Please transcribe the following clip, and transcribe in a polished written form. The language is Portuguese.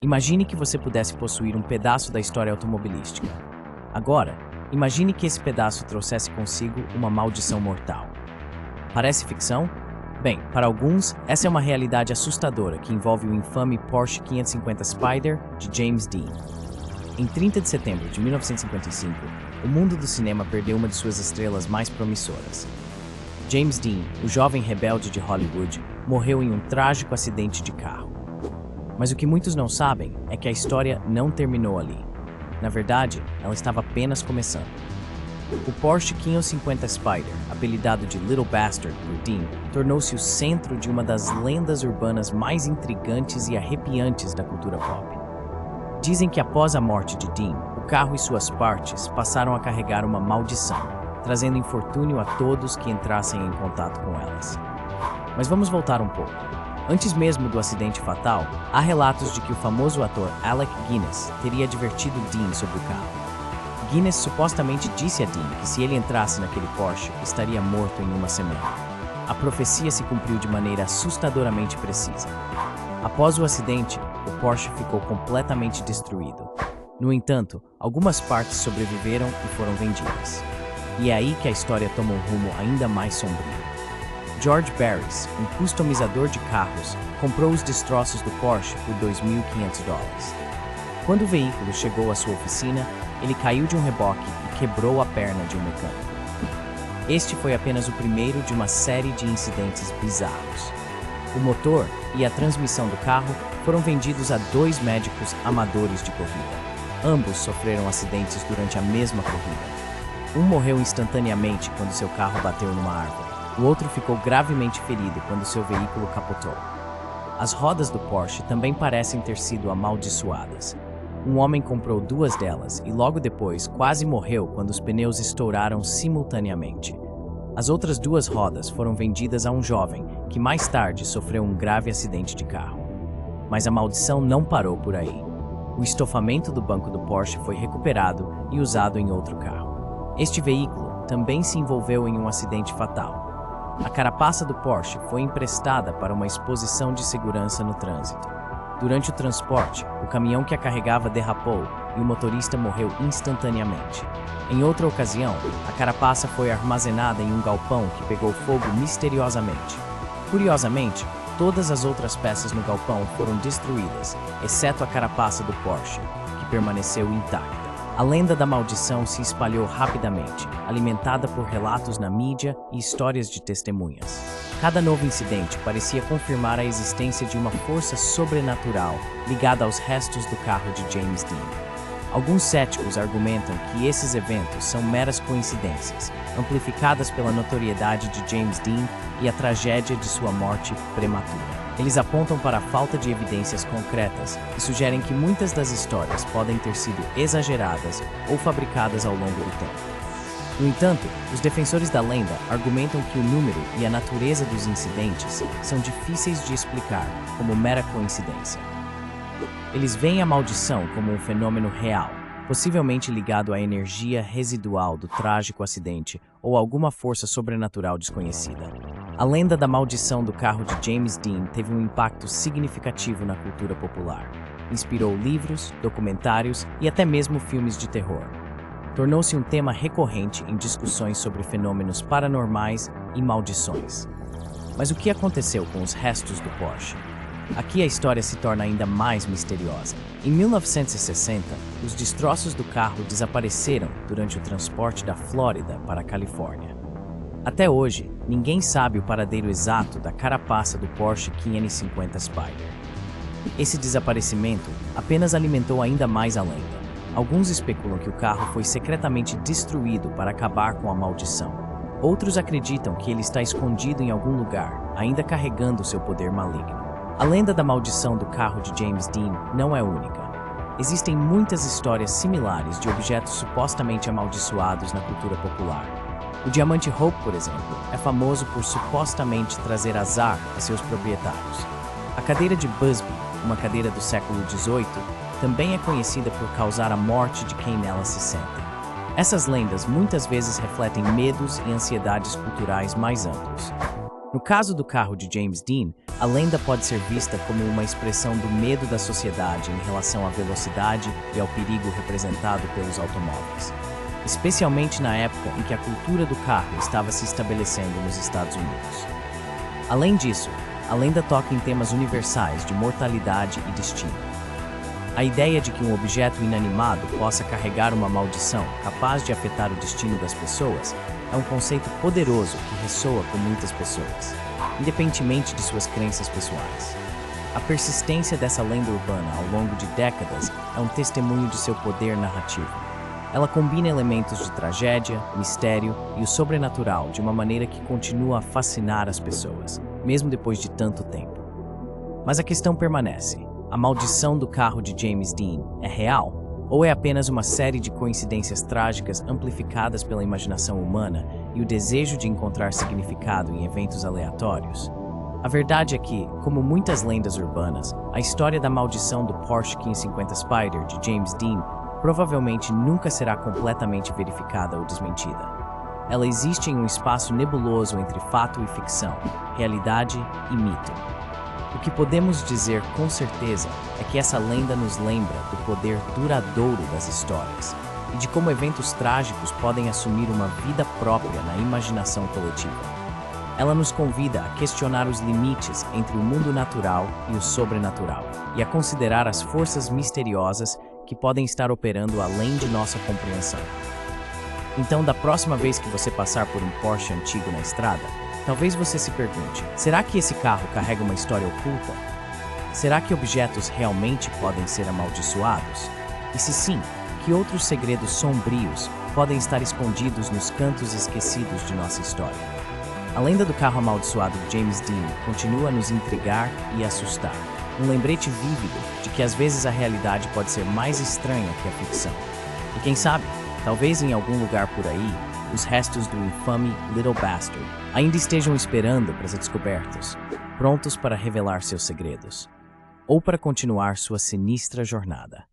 Imagine que você pudesse possuir um pedaço da história automobilística. Agora, imagine que esse pedaço trouxesse consigo uma maldição mortal. Parece ficção? Bem, para alguns, essa é uma realidade assustadora que envolve o infame Porsche 550 Spyder de James Dean. Em 30 de setembro de 1955, o mundo do cinema perdeu uma de suas estrelas mais promissoras. James Dean, o jovem rebelde de Hollywood, morreu em um trágico acidente de carro. Mas o que muitos não sabem é que a história não terminou ali. Na verdade, ela estava apenas começando. O Porsche 550 Spyder, apelidado de Little Bastard por Dean, tornou-se o centro de uma das lendas urbanas mais intrigantes e arrepiantes da cultura pop. Dizem que após a morte de Dean, o carro e suas partes passaram a carregar uma maldição, trazendo infortúnio a todos que entrassem em contato com elas. Mas vamos voltar um pouco. Antes mesmo do acidente fatal, há relatos de que o famoso ator Alec Guinness teria advertido Dean sobre o carro. Guinness supostamente disse a Dean que se ele entrasse naquele Porsche, estaria morto em uma semana. A profecia se cumpriu de maneira assustadoramente precisa. Após o acidente, o Porsche ficou completamente destruído. No entanto, algumas partes sobreviveram e foram vendidas. E é aí que a história toma um rumo ainda mais sombrio. George Barris, um customizador de carros, comprou os destroços do Porsche por $2.500. Quando o veículo chegou à sua oficina, ele caiu de um reboque e quebrou a perna de um mecânico. Este foi apenas o primeiro de uma série de incidentes bizarros. O motor e a transmissão do carro foram vendidos a 2 médicos amadores de corrida. Ambos sofreram acidentes durante a mesma corrida. Um morreu instantaneamente quando seu carro bateu numa árvore. O outro ficou gravemente ferido quando seu veículo capotou. As rodas do Porsche também parecem ter sido amaldiçoadas. Um homem comprou 2 delas e logo depois quase morreu quando os pneus estouraram simultaneamente. As outras 2 rodas foram vendidas a um jovem que mais tarde sofreu um grave acidente de carro. Mas a maldição não parou por aí. O estofamento do banco do Porsche foi recuperado e usado em outro carro. Este veículo também se envolveu em um acidente fatal. A carapaça do Porsche foi emprestada para uma exposição de segurança no trânsito. Durante o transporte, o caminhão que a carregava derrapou e o motorista morreu instantaneamente. Em outra ocasião, a carapaça foi armazenada em um galpão que pegou fogo misteriosamente. Curiosamente, todas as outras peças no galpão foram destruídas, exceto a carapaça do Porsche, que permaneceu intacta. A lenda da maldição se espalhou rapidamente, alimentada por relatos na mídia e histórias de testemunhas. Cada novo incidente parecia confirmar a existência de uma força sobrenatural ligada aos restos do carro de James Dean. Alguns céticos argumentam que esses eventos são meras coincidências, amplificadas pela notoriedade de James Dean e a tragédia de sua morte prematura. Eles apontam para a falta de evidências concretas e sugerem que muitas das histórias podem ter sido exageradas ou fabricadas ao longo do tempo. No entanto, os defensores da lenda argumentam que o número e a natureza dos incidentes são difíceis de explicar como mera coincidência. Eles veem a maldição como um fenômeno real, possivelmente ligado à energia residual do trágico acidente ou alguma força sobrenatural desconhecida. A lenda da maldição do carro de James Dean teve um impacto significativo na cultura popular. Inspirou livros, documentários e até mesmo filmes de terror. Tornou-se um tema recorrente em discussões sobre fenômenos paranormais e maldições. Mas o que aconteceu com os restos do Porsche? Aqui a história se torna ainda mais misteriosa. Em 1960, os destroços do carro desapareceram durante o transporte da Flórida para a Califórnia. Até hoje, ninguém sabe o paradeiro exato da carapaça do Porsche 550 Spyder. Esse desaparecimento apenas alimentou ainda mais a lenda. Alguns especulam que o carro foi secretamente destruído para acabar com a maldição. Outros acreditam que ele está escondido em algum lugar, ainda carregando seu poder maligno. A lenda da maldição do carro de James Dean não é única. Existem muitas histórias similares de objetos supostamente amaldiçoados na cultura popular. O diamante Hope, por exemplo, é famoso por supostamente trazer azar a seus proprietários. A cadeira de Busby, uma cadeira do século XVIII, também é conhecida por causar a morte de quem nela se senta. Essas lendas muitas vezes refletem medos e ansiedades culturais mais amplos. No caso do carro de James Dean, a lenda pode ser vista como uma expressão do medo da sociedade em relação à velocidade e ao perigo representado pelos automóveis, especialmente na época em que a cultura do carro estava se estabelecendo nos Estados Unidos. Além disso, a lenda toca em temas universais de mortalidade e destino. A ideia de que um objeto inanimado possa carregar uma maldição capaz de afetar o destino das pessoas é um conceito poderoso que ressoa com muitas pessoas, independentemente de suas crenças pessoais. A persistência dessa lenda urbana ao longo de décadas é um testemunho de seu poder narrativo. Ela combina elementos de tragédia, mistério e o sobrenatural de uma maneira que continua a fascinar as pessoas, mesmo depois de tanto tempo. Mas a questão permanece. A maldição do carro de James Dean é real? Ou é apenas uma série de coincidências trágicas amplificadas pela imaginação humana e o desejo de encontrar significado em eventos aleatórios? A verdade é que, como muitas lendas urbanas, a história da maldição do Porsche 550 Spyder de James Dean provavelmente nunca será completamente verificada ou desmentida. Ela existe em um espaço nebuloso entre fato e ficção, realidade e mito. O que podemos dizer com certeza é que essa lenda nos lembra do poder duradouro das histórias e de como eventos trágicos podem assumir uma vida própria na imaginação coletiva. Ela nos convida a questionar os limites entre o mundo natural e o sobrenatural e a considerar as forças misteriosas que podem estar operando além de nossa compreensão. Então, da próxima vez que você passar por um Porsche antigo na estrada, talvez você se pergunte, será que esse carro carrega uma história oculta? Será que objetos realmente podem ser amaldiçoados? E se sim, que outros segredos sombrios podem estar escondidos nos cantos esquecidos de nossa história? A lenda do carro amaldiçoado de James Dean continua a nos intrigar e assustar. Um lembrete vívido de que às vezes a realidade pode ser mais estranha que a ficção. E quem sabe, talvez em algum lugar por aí, os restos do infame Little Bastard ainda estejam esperando para ser descobertos, prontos para revelar seus segredos, ou para continuar sua sinistra jornada.